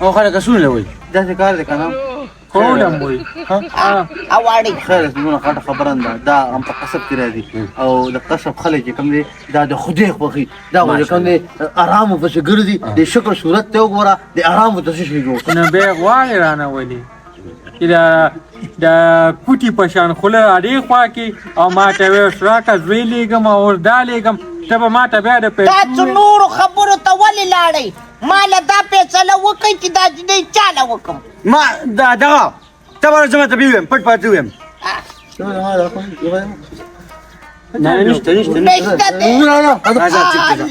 او خلک اصول وي داسې کار دی که نه کوم وي اواړي خیر زمونه خاطر خبره ده دا هم په قصب کې راځي او د قصب خلک چې کوم دي دا د خدای خوښي دا خو چې کوم دي ارام پسې ګرځي د شکر صورت ته وګوره د ارام پسې شي جوړ نه به غواړي رانه ولي دا کوټي په شان خوله اړې خوا کې او ما ته وې شراکه زوی لیږم او دا لیږم ته به ما ته بیا د تاسو نورو خبرو ته ولې لاړئ ما له دا فیصله وکړئ چې دا جنۍ چاله وکړم ما دغه ته به زما ته ویم پټ پاتې ویم نه نشته نشته دی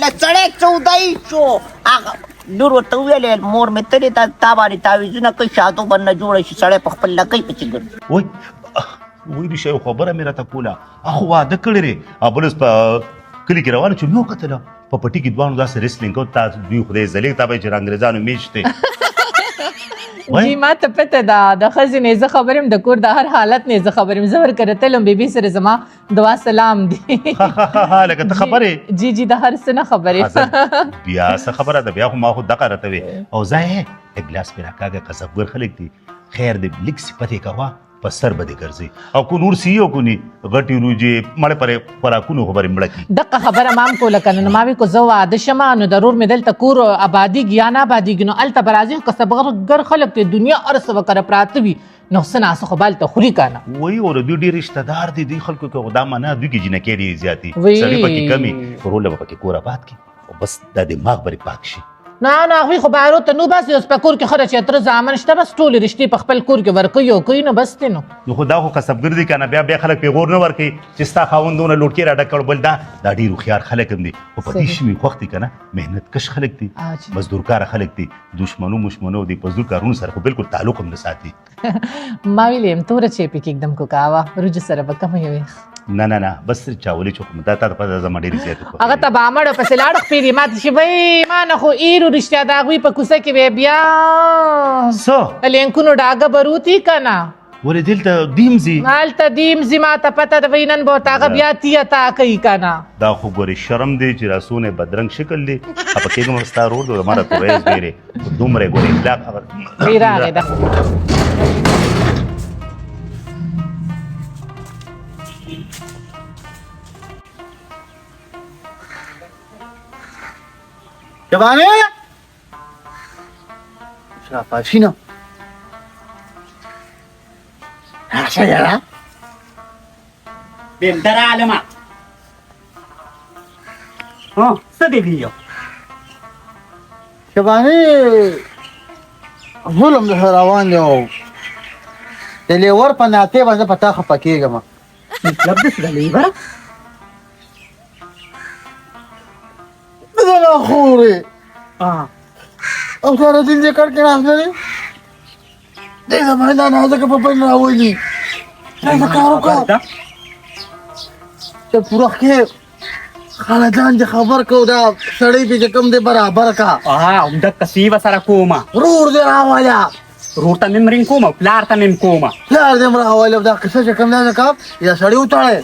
له سړی چودایي شو هغه نور ورته وویلې مور مې تلې تا باندې تعویضونه کوي شادو باندې جوړه شي سړی په خپل لکۍ پسې ګرځي وای رښتیا یو خبره مې راته کوله هغه واده کړی دی او بل اوس په کلي کې روانه چې مې وکتله په پټي کې دواړو داسې ریسلینګ کوي تاسو دوی خدای ځلیږ تا به چې انګرېزانو میچ دی جی ما ته پته ده د ښځې نه زه خبر یم د کور د هر حالت نه زه خبر یم زه ورکره تلم بیبي سره زما دعا سلام دی لکه ته خبرې جی د هر څه نه خبرې بیا څه خبره ده بیا خو ما خو دغه راته وې او ځای یې یک ګلاس پې راکاږه قصبګر خلک دي خیر دی لږ صفت یې کوه په سر به دې ګرځي او کو نور سی او کو نی غټي روجې مړې پرې خوراکونو خبرې مړه کی دغه خبره مام کوله کنه نو ما وی کو زه واده شمه نو ضرور مې دلته کور آبادي ګیا نه آبادي نو الته برازي کسبګر خلک ته دنیا ارس وکړه پراته وي نو سنا سو خپل ته خوري کنه وای اور دوی ډیر رشتہ دار دي دوی خلکو کې خدا منه دوی کې جنکې دي زیاتی وی. سړی پکې کمی ورول پکې کور آباد کی او بس د دماغ بری پاک شي نه هغوی خو بهارو ته نو بس اوس په کور کې خره چې تر زامن شته بس ټولې رشتې په خپل کور کې ورکوي او کوي نو بس دی نو خو دا خو کسبګر دي کنه بیا خلک پیغور نه ورکي چې ستا خاوندونه لوټکی را ډکړ بل دا ډیر خيار خلک هم دي او په دې شي وخت کنه مهنت کش خلک دي مزدورکار خلک دي دشمنو دي پزدور کارونو سره خو بالکل تعلق هم نه ساتي ما ویلم تور چې پک एकदम کو کاوه روج سره بکم وي نه بس چاولې چوک مدا تا په زما ډیر زیات خو هغه ته بامړ په سلاړ پیری مات شي وای ما نه خو ایرو رشتہ دا غوي په کوسه کې بیا سو لینکونو ډاګه بروتی کنه ولې دلته دیمزي مالته دیمزي ما ته پته د وینن بو تاغه بیا تیا تا کوي کنه دا خو ګوري شرم دی چې راسونه بدرنګ شکل دی په کې نو ستا روډ د ماره توریز ډیره دومره ګوري اخلاق بیره ده شبانه شافاشینا راشه یارا بندر عالمه څه دی ویو شبانه ظلم د روان دی او د لیور په ناته باندې پتا خپه کېږم مطلب د څه دی لیور نه خوري او سره دې ذکر کې راځي دې زمانه نه ځکه په پین راوځي دا کارو کا چې پوره کې خالدان دې خبر کو دا سړی به کوم دې برابر کا هم د کسیب سره کومه رور دې راواله رور ته مم رین کومه پلار ته مم کومه پلار دې راواله دا قصه چې کوم نه کا یا سړی وټاړي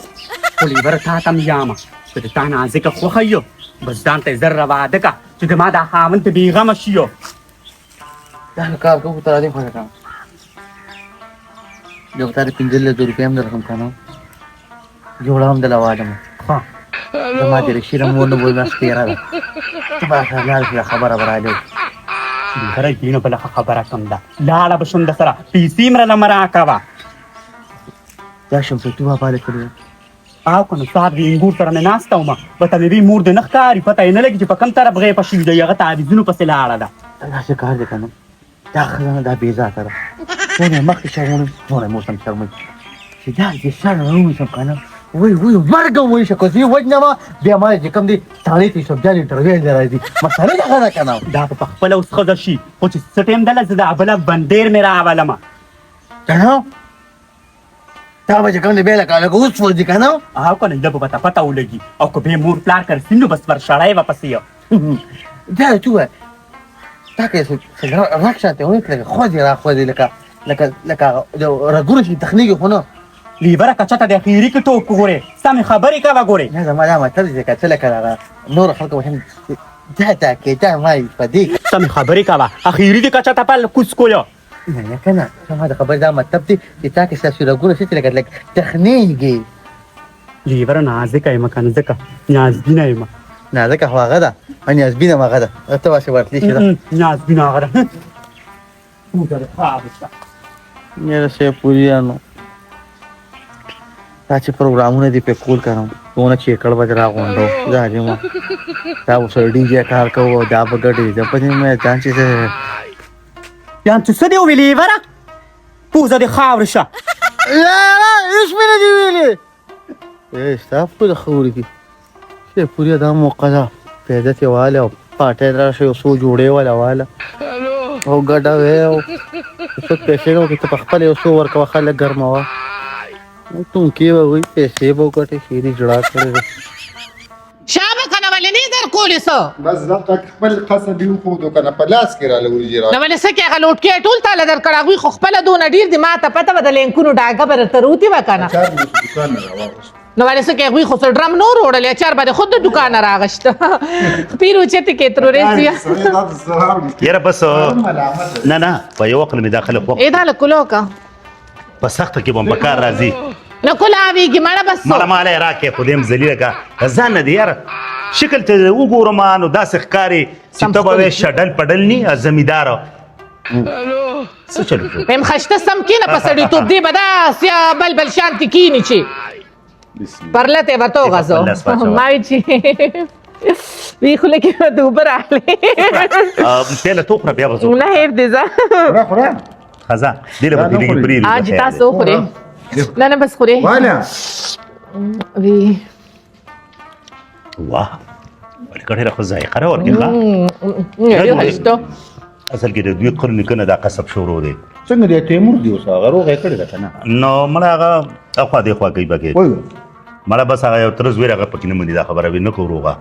خو لیور تا تم یامه چې تا نه ځکه خو خيو بس ځان ته زر واده کا چې د ما دا خامن ته بیغمه شيو دا کار کوو تر دې خو کا جو تر 15,000 روپیا هم درکم کنه جوړه هم دلواله ها زما دې شیرم ونه وای ما ستیرا ده تبا لار خبره براله خره دینه بل خبره کم ده لاړه بشم د سره پیسې مر لمرا کاوه دا شم په توه پاله کړو او کنه صاحب دې انګور سره نه ناستو ما پته مې مور دې نخکاری پته نه لګي چې په کم طرف غې پښې دی هغه تعویذونو پسې لاړه ده دا څه کار دی کنه دا خزانه دا بې ذاته ده ونه مخکې شغونه ونه موسم شرمي چې دا دې سره نو کنه وای مرګ وای شو کوي وجنه ما بیا ما چې کوم دي ساړې تی شو ځالې ترې راځي مسله دا کنه دا په خپل اوس خزه شي خو چې سټیم دله زده ابله بندیر مې راواله ما کنه تا به کوم دی بیل کاله کو اوس ورځي کنه او کنه د په پتا ولګي او کو به مور پلار کر سينو بس ور شړای و پسیو دا تو تا کې څه راکشته وای کله خو دې را خو دې لکه رګور شي تخنیک خو نه لیبره کچته د اخیری کې ټوک ګوره سم خبرې کا وګوره نه زما دا مطلب دې کتل کړه نور خلک وهم دا کې دا ما پدې سمې خبرې کوه اخیري دې کچا ته پل کوس کویا نه کنه زما د خبر دا مطلب دی چې تا کې ستاسو رګونه څه لګا لګ تخنیږي لیوره نازکه یم که نه ځکه نازبینه یم نه ځکه خو هغه ده ان یاسبینه هغه ده ته واسه ورتلی شي ده نازبینه هغه ده پوزه دې خرابه شوه یاره سیپوریانو دا چې پروګرامونه دي په کول کړم دونه چې کړه بج راغونډو دا جما دا اوس ډي جی کار کوو دا بغړې د پدې مې ځان چې یان څه دی ویلې لیوره پوزه دې خاوره شه یاره هیڅ مې نه دی ویلې ستا په خوري کې سیپوریا دا موقع ده پیدا ته واله او پاټه راشه او سو جوړې والا او ګډا وې او څه پیسې نو کې ته خپل یو سو ورکو خلک ګرماوه تم کې وای پیسې به وکټې خېری جوړا کړې شابه کنه ولې نه در کولې سو بس دا خپل قصد یو خو دو کنه په لاس کې را لوري جرا نو ولې سکه غلوټ کې ټول تعالی در کړه غوي خو خپل دون ډیر دي ما ته پته بدل لینکونو ډاګه بر تروتی وکنه چار مو دکان نه راوښ نو ولې سکه غوي خو ډرم نور وړل چار باندې خود د دکان راغشت پیرو چته کې تر ورسیا یاره بس نه نه په یو وخت مې داخله خو اې دا لکلوکا په سخت کې بم بکار راځي نو کولاوی کی مړه بس مړه ماله راکې خو دې ذلیله کا ځان نه دی یاره شکل ته وګورم نو داسې ښکاري چې ته به شډل پډل نی زمیدار څه چلو پم خشته سم کینه پسړی توپ دی بدا سیا بلبل شانتی کینی چی پرلته وتو غزو مای چی وی خله کې دوبر اله تل تو خو بیا وځو نه هیر دې ځه خورا خزا دله به دې پری اج تاسو خوري نه نه بس خوري وانا وی واه ولکړه راخو ذایقه را ورکړه یو هشتو اصل کې د دوی قرن کنه دا قصب شروع دی څنګه دې تیمور دی اوس هغه روغه کړی ده کنه نو مړه هغه اخوا دی خوا کوي بګي وای مړه بس هغه یو ترز ویره هغه پکې نه مونږ دا خبره وینې کوروغه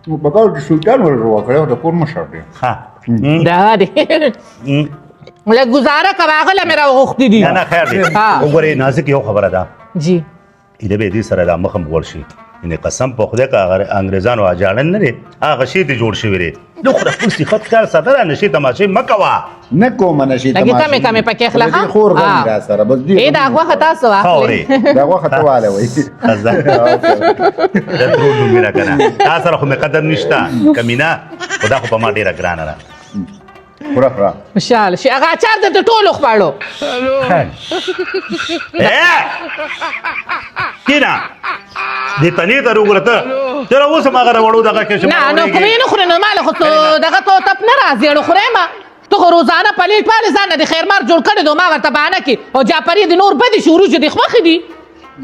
نو بګاو د سلطان ور روغه کړو د کور مشر دی ها دا دی له گزاره کواغله میرا وغوښتي دي نه خیر دی وګورئ نازک یو خبره ده جی دې به دې سره د مخم ورشي ان قسم په خدای کا اگر انګريزانو اجاړن نه لري هغه شی ته جوړ شوی لري نو خو خپل صفات کار ساتره نشي تماشې مکوا نه کوم نشي لګي کمه کمه پکې اخلاق خور غوړي را سره بس دی دا هغه تاسو اخلي دا وخت واله وای خزا دا ټول میرا کنه تاسو سره خو مقدر نشتا کمینا خدا خو په ما ډیره ګرانه را خورا مشال شي هغه چار د ټولو خپاړو کینا دې تنې ته وګورته تر اوسه ما غره وړو دغه کې نه نو کومې نه خوري نو مال خو دغه تو تپ نه راځي نو خورې ما ته خو روزانه پلیټ پاله ځان د خیر مار جوړ کړي دو ما ورته باندې کې او جعفری د نور بدی شروع دي خوخي دي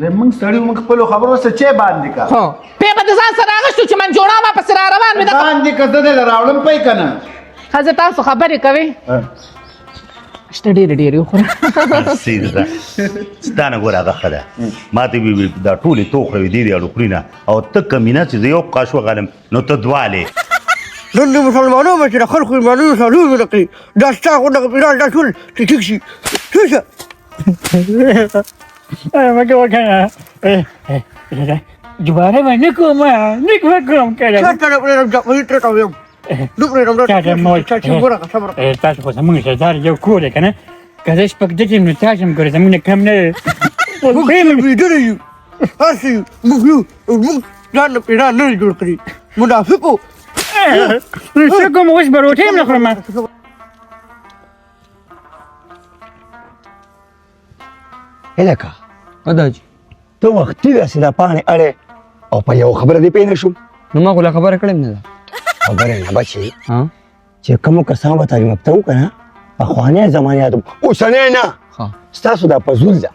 زمونږ سړی موږ خپل خبرو سره چه باندې کا ها په بده ځان سره راغشتو چې من جوړا ما پس را روان مې د باندې کزه دل راولم پای کنه خزه تاسو خبرې کوي شته ډېر یو خو سیدا ستانه ګور هغه خدا ما ته وی دا ټوله توخه وی دی اړو خرینا او ته کمینا چې یو قاشو غلم نو ته دواله نن مسلمانانو چې خلکو ایمانونو سره ورکړي دا څنګه د پیران د ټول ټیک شي څه مګه وکړه دوباره باندې کوم نه کوم کړه څه ته په ویټر کوم دوباره راځه چې ګوره خبره تاسو خو زمونږ سردار یو کور کنه که شپږ دقیقې نو تاسو هم ګورئ زمونږ کم نه موږ ویډیو یو هسي موږ ځان پیران نه جوړ کړی منافقو څه کوم اوس به روټۍ هم نه خورم هلکه وداجي ته وختي داسې دا پاڼې اړې او په یو خبره دې پوه نه شوم نو ما خو لا خبره کړې نه ده خبره نه بچي ها چې کوم کسان به تعلیم یافته وو که نه پخوانۍ زمانې یاد اوسنۍ نه ها ستاسو دا په زول ده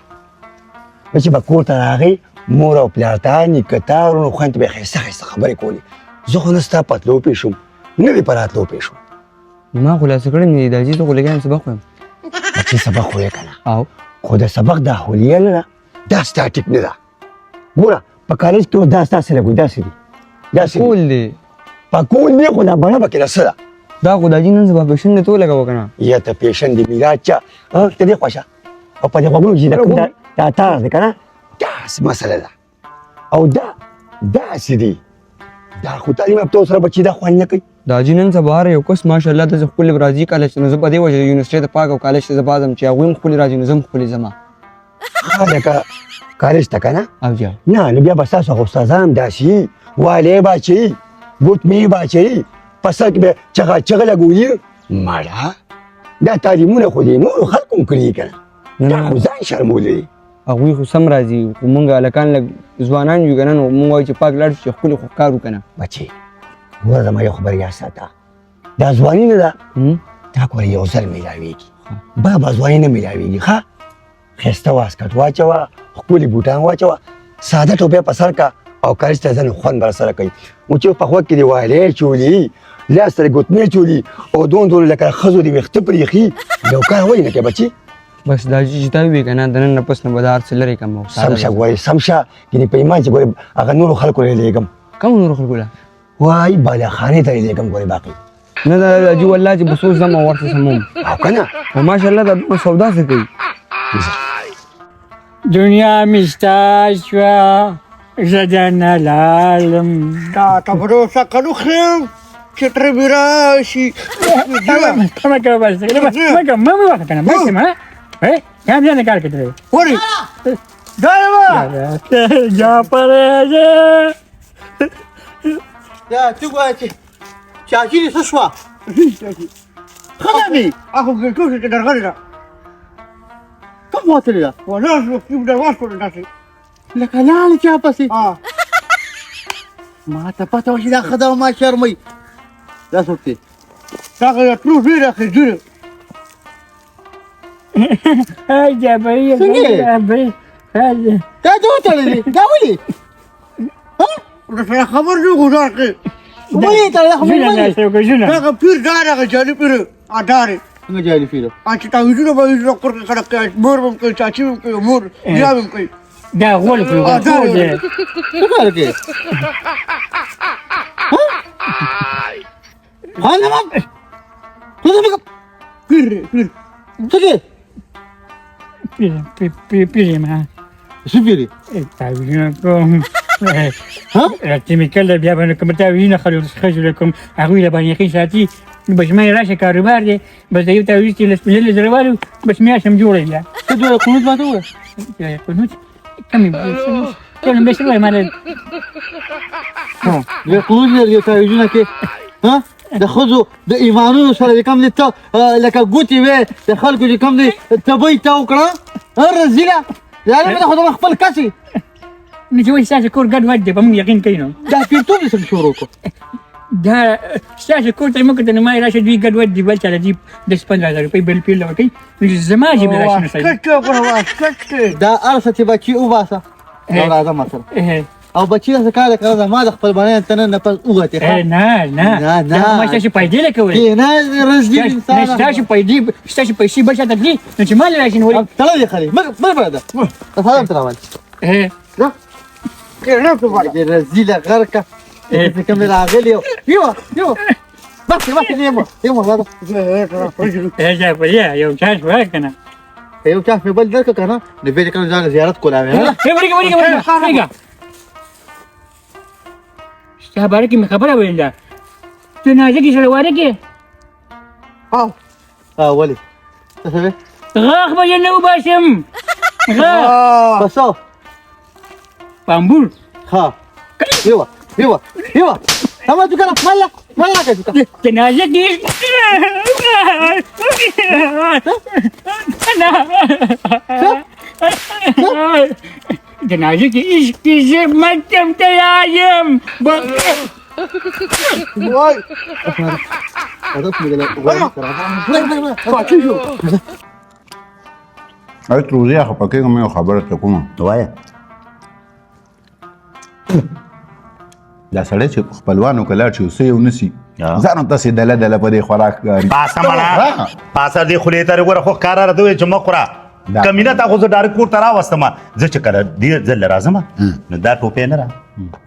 چې به کور ته راغی مور او پلار ته نیکه ته ورونو خویندو به یې ښایسته ښایسته خبرې کولې زه خو نه ستا پتلو پې شوم نه دې په راتلو پې شوم ما خو لا څه کړې نه دي درځي ته خو لګیا سبق وایم بچي سبق خو یې که نه او خو د سبق دا حولیه نه ده دا ستا ټیک نه ده ګوره په کالج کې دا ستا سره ګوي داسې دي داسې دي کول دی پکول دی خو دا بڼه پکې ده څه ده دا خو داجي نن سبا فیشن دی تو لګوه که نه یا ته پیشن دی میراد چا ته دې خوښه او په دې غوږونو چې دا کوم دا تار دی که نه داسې مسله ده او دا داسې دي دا خو تعلیم یافته سره بچي دا خوند نه کوي د حاجي نن سبا یو کس ماشاءالله د خپل راځي کالج نو زه په دې وجه یونیورسيټي ته پاک او کالج ته بازم چې هغه خپل راځي نو زم خپل زما لکه کالج ته کنه او جا نه نو بیا به ستاسو خو استادان داسي والي باچي ګوتمي باچي پسک به چغه لګولي مړه دا تعلیمونه خو دې نور خلکو هم کړي کنه دا خو ځان شرمولې هغوی خو سم راځي خو مونږ هلکان لږ ځوانان یو که نه نو مونږ وایو چې پاک لاړ شو چې ښکلي خو کار وکړه بچې ګوره زما یو خبر یاد ساته دا ځواني نه ده دا ګوره یو ځل میلاویږي بابا ځواني نه میلاویږي ښه ښایسته واسکټ واچوه ښکلي بوټان واچوه ساده ټوپۍ په سر که او کالج ته ځه نو خوند به راسره کوي و چې په خوږ کې دې والۍ چولي لاس سره ګوتمې چولي او دون لکه ښځو دې ویښته پرېښي یو کار ولې نه کوې بچې بس دا چې تا ووایې که نه د نن نه پس نه به دا هر څه لرې کړم او سم شه ګورې سم شه یعنې په ایمان چې ګورې هغه نورو خلکو له لېږم کوم نورو خلکو له وایي بالاخانې ته یې لېږم ګورې باقي نه دا حاجي والله چې به څو ځم او ورته سموم او که نه او ماشاءالله دا دومره سودا څه کوي دنیا مستا شوه زه درنه لاړم دا ته پروسه کړو خیر چې ترې مې راشي مه کوه بس مه وخت که نه بس یم کام ځان کار کوي ورې دا یې جا پرېږه یا ته ګوره چې چاچي دې څه شوه ښه ده مې اخو ګرټو چې درغلې ده کوم وتلې ده ولاړ شو کوم درواز کړو داسې لکه لاړې چا پسې ما ته پته وه چې دا ښه ده ما شرموي دا څوک دی دغه ترو ډېره ښه ډېره جابري دا ته وتړلې دا ولې درسره خبر نه ګزار کړې ولې تړلې خبر دغه پیر دا دغه جالي پیر اډارې څنګه جالي پیر چې تعویذونه به کړ خلک کوي مور به هم کوي چاچي به هم کوي مور بیا به هم کوي دا غول کړو څه کار کوي خانم پیر څه کوي پیری ما څه پیری تعویذونه کوم راته مې کله بیا باندې کوم تعویذونه خرجو کوم هغوی له باندې یقین ساتي بس ما یې راشه کاروبار دی بس د یو تعویذ چې لس پنځلس زره والو بس میاشت هم جوړوي بیا څه جوړه قنوت ماته ووایه قنوت کم یې کله بس وایي ماله د قنوت یې تعویذونه کې د ښځو د ایمانونو سره چې کوم دی ته لکه ګوتې وې د خلکو چې کوم دی تبۍ ته وکړه رزیله یاره مې خو خپل کسي نو چې وایي ستاسو کور ګډوډ دی په موږ یقین کوي نو دا پیرتوب دې څنګه شروع کړو دا ستاسو کور ته موږ ته نو ما یې راشه دوی ګډوډ دي بل چا له دي 10-15 روپۍ بل پیر له ورکوي نو زما جیب راشي نه صحیح دا هر څه چې بچي وباسه او راځه ما سره او بچی څه کار کوي ما د خپل باندې ته نه پس وګته نه ما څه پیدا نه کوي نه رزق انسان ستاسو پیسې بچا ته دي نو چې مال راشي نو تړلې خالي مر براده تفاهم تراول لا نه په وایي رزق غرقه چې کوم راغلی یو بس نیمه هذا اجا بیا یو چانس ورکنه یو چانس په بل درک کنه د بیت کنه ځان زیارت کولاوي ورګه ستا باره کې مې خبره ویل ده ته نازه کې سره واده کې ولې څه شوی غاښ به یې نه وباسم پسو پامبول یوه sama tu kan malah kan tu jenazah di jenazah di istizar macam ayam boy ada punya ay تروزی خو پکې کومه خبره ته کوم وایه دا سړی چې خپلوانو کله چې اوسې یو نسی ځان هم تاسې دله په دې خوراک پاسه مړه پاسه دې خولې ته وګوره خو ښکاره راته ووایي چې مه خوره کمینه تا خو زه ډارک کور ته راوستم زه چې کله دې ځل راځم نو دا ټوپۍ نه را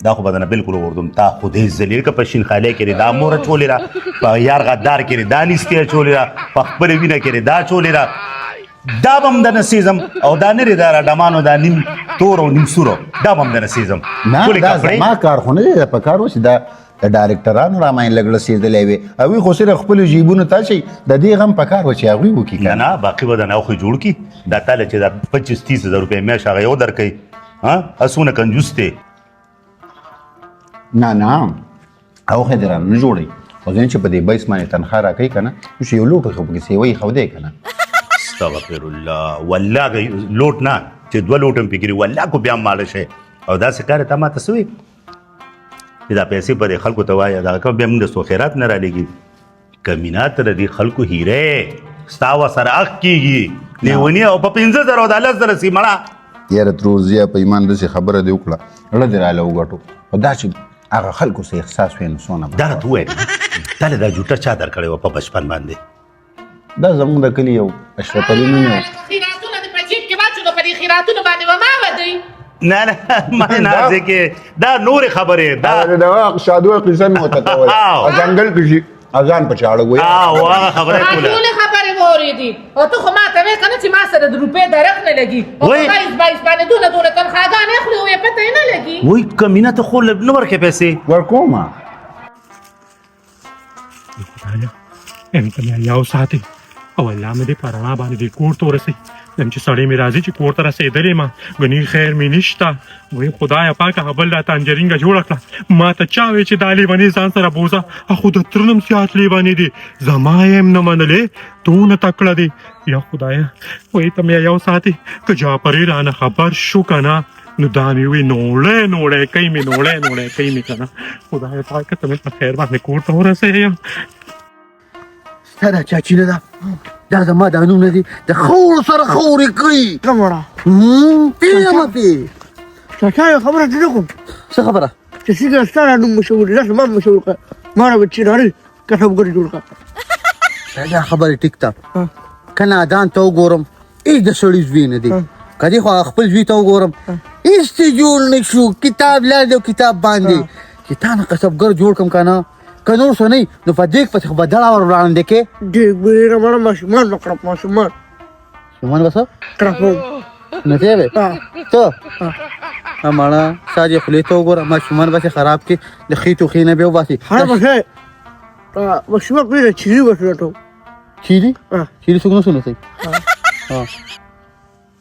دا خو به درنه بلکل وغورځم تا خو دې ذلیل که په شین خالۍ کې دا موره چولې را په یار غدار کې دا نیستې چولې را په خپلې وینه کې دا چولې را دا بم د نسیزم او دا نری دا ډمانو دا نیم تور او نیم سورو دا بم د نسیزم نه دا زما کار خو نه دی په کار وشي دا د ډایرکټرانو راماین لګړسېدلی وې هغوی خو صرف خپلو جیبونو ته شي د دې غم په کار و چې هغوی وکړي نه نه باقي به د ناو خو جوړ کړي دا تاله چې دا 25-30 هزار روپۍ میاشت هغه یو درکوي اسونه کنجوس دی نه نه او خو دې رانه نه جوړوي خو ځین چې په دې 22 باندې تنخوا راکوي که نه نو چې یو لوټ خو پکې سیوی خودی که نه استغفر الله والله لوټ نه چې 2 لوټ هم پکې والله کو بیا ماله شي او داسې کار ته ما ته څه وایي چې دا پیسې په دې خلکو ته وایه دغه کوم بیا موږ د خیرات نه رالیږي کمینات د دې خلکو هیرې ستا ورسره اخ کېږي لیوني او په 15,000 او د 10,000 سي مړه یاره تروزیه په ایمان داسې خبره دې وکړه زړه دې راله وګټو خو دا چې هغه خلکو څه احساس وی نو څونه دا راته ووایه تاله دا جوټه چا درکړې وه په بچپن باندې دا زموږ د کلي یو اشرف علي نوم یې خیراتونه دې په جیب کې واچو نو په دې خیراتونو باندې به ما ودئ نه نه ما نه ځکه دا نورې خبرې دا دا شادو قصه مې وته کول ځنګل کې شي اذان په چاړه وي هغه خبره کوله ټولې خبرې واورېدې او ته خو ما ته وایې که نه چې ما سره د روپۍ درک نه لګي او په 22 باندې دونه تنخواګانې اخلي او یې پته یې نه لګي وایي کمینه ته خو نه ورکوې پیسې ورکومه ام ته مې یو ساتي او الله مې دې په رڼا باندې دې کور ته ورسوي نن چې سړی مې راځي چې کور ته رسېدلی ما ګنې خیر مې نشته وایي خدایه پاکه هغه بل راته انجرینګه جوړه کړه ما ته چا وایي چې دا لیونې ځان سره بوځه خو د تره نوم زیات لیونې دي زما یې هم نه منلې دونه تکړه دی یا خدایه وایي ته مې یو ساتي که جعفري رانه خبر شو که نه نو دا مې وی نوړی کوي مې نوړی کوي مې که نه خدایه پاکه ته مې په خیر باندې کور ته ورسېږم ستا دا چاچي نه ده دا زما دا نوم نه دي د خور سره خورې کوي کمړه پیژنم پې چاچا یو خبره دې نه کوم څه خبره چې څنګه ستا دا نوم مشهور دی داسې ما مشهور کړه ما نه به چیناري کټوګرې جوړ کړه دا خبرې ټیک ته که نادان ته وګورم هېڅ د سړي زوی نه دی که دې خو خپل زوی ته وګورم هېڅ دې جوړ نه شو کتاب لاندې او کتاب باندې چې تا نه کسبګر جوړ کړم که نه که نور څه نه نو په دیګ پسې خو به دړه ور وړاندې کې ډېر ډېره مړه ماشومان به کړه ماشومان شومان به څه کړه نه دی به ته مړه ستا دې خولې ته وګوره ماشومان به خراب کړي د خې توخې نه به وباسي هر بخې ماشومان پرېږده چیري به لټو چیري څوک نه سنوسی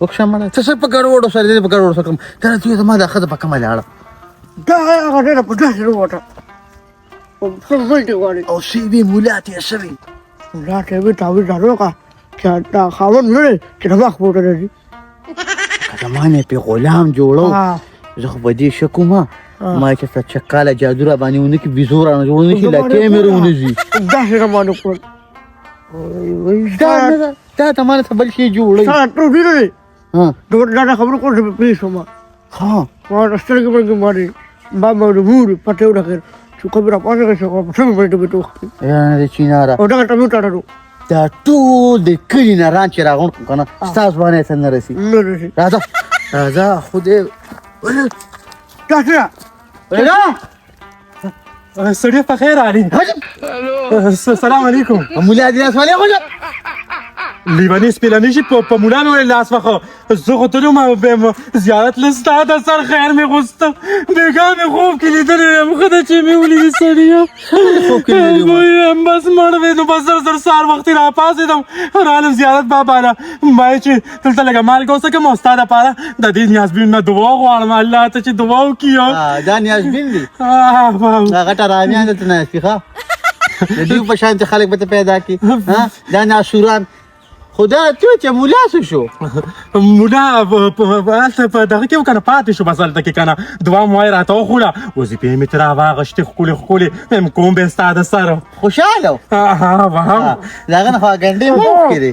وکشه مړه څه په ګډوډو سره دې په ګډوډو سره کوم ته راځي زما دا ښځه په کومه لاړه دا هغه ډېره په داسې نه وټه او سی وی مولا ته سوي مولا ته وی تعویذ دارو کا چې دا خاون نه چې دا وخت وټه دي زمانه په غلام جوړو زه خو بدی شکوما ما چې څه چکاله جادو را باندې ونه کې بيزور نه جوړونه شي لا کیمرونه زی دا څنګه باندې کول دا ته مانه بل شي جوړي تا ټو دی نه دا خبر کو څه پیښ ما ها ما راستل کې باندې ماري بابا د مور پټه وړه شو خبره پاره کې شو په څه باندې به توخ یا نه چینارا او دا ټمو ټاټو دا ټول د کلی نه ران چې راغون کنه ستاس باندې څنګه رسی راځه خوده تاسو سړی په خیر علي السلام علیکم مولا دې اسماعیل خوجه لیوانی سپیلانی شي په مولا مې لاس واخو زه خو ته نو ما به زیارت لستا د سر خیر مې غوسته بیګا مې خوب کې لیدلې خو د چې مې ولې سړی خوب کې لیدلې بس مړ وې نو بس زر سار وخت را پاسېدم رالم زیارت بابا نه ما چې دلته لګه مال کوسه کوم استاد لپاره د دې نیازبین نه دعا غواړم الله ته چې دعا وکړي دا نیازبین دي هغه ټرامیان ته نه سپیخه د دې په شان خلک به پیدا کی ها دا ناشوران خدا ته چې مولا شو مولا په دغه کې کنه پاتې شو بس هلته کې کنه دعا مو راته وخوړه وظیفې مې تر واغشتې ښکلې مې کوم به ستا د سر خوشاله دغه نه ګنډې مو کړې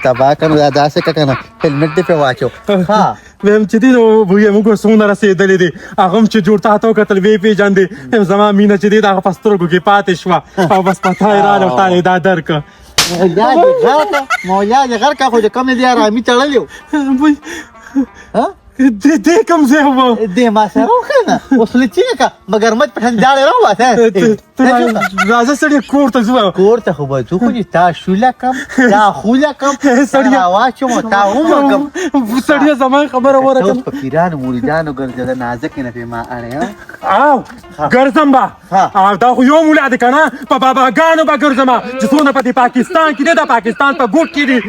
تبا کنه دا داسې کنه هلمټ دې په واچو ها ویم چې دی نو وې موږ سونه رسېدلې دي هغه چې جوړ تاسو کتل وی پیژندې زما مینه چې دی هغه پسترګو کې پاتې شوه او بس پتا یې راغله تا دا درک مولا دې غرقه خو دې کم نه دی آرامي تړلیو وای ها دې کوم ځای و دې ما سره وکنه وصل چیکه مگر مت په هنداله راوته راځه سړی کور ته ځو کور ته خو به ځو خو تا شوله کم تا خوله کم سړی واچو تا ومګم سړی زما خبره اوس ورته په پیران مریدانو ګرځېده نازک نه په ما اړه او ګرځم با او دا خو یو مولا دی کنه په باباګانو به ګرځم چې څونه په پاکستان کې دی د پاکستان په ګوټ کې دی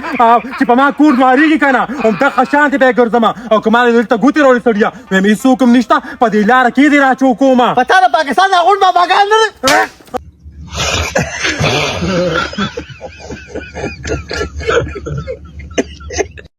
چې په ما کور ماریږي کنه هم د خشان ته به ګرځم او کمال دلته ګوتې وروړي سړیا مې هیڅ حکم نشته په دې لاره کې دی راچو کومه پتا د پاکستان هغه باباګان نه